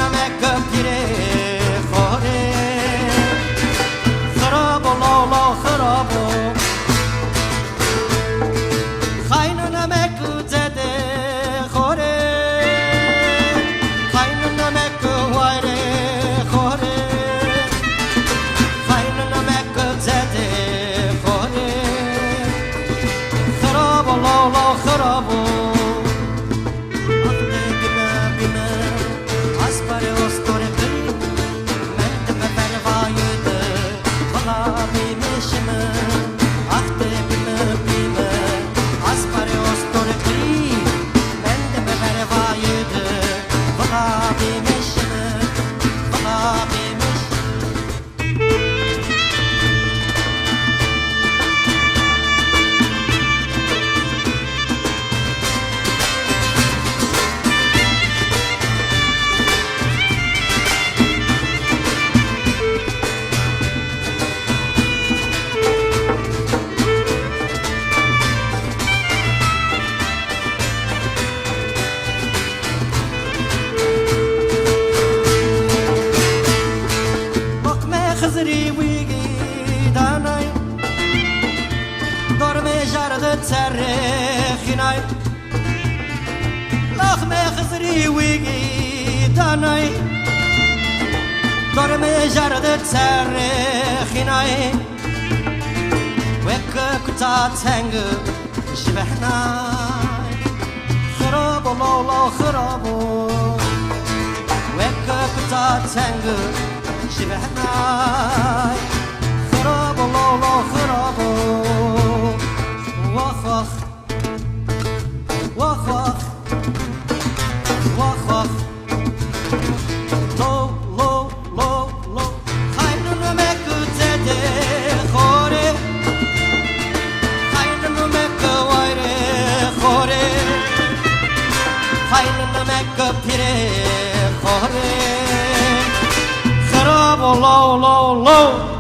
نمک پیره خوره خراب و لالا خراب خاین نمک زده خوره خاین نمک وایره خوره خاین نمک زده خوره خراب و لالا خراب خزری ویگی دانای دور می جرد تاریخی نای لخم خزری ویگی دانای دور می جرد تاریخی نای وک کتا تنگ شبحنای خراب لالا خراب وک کتا تنگ شبحناي خراب لالا خراب وخ وخ وخ وخ وخ لو لو لو لو خاين نمك زده خوره خاين نمك ويره خوره خاين نمك بيره خوره low, low, low.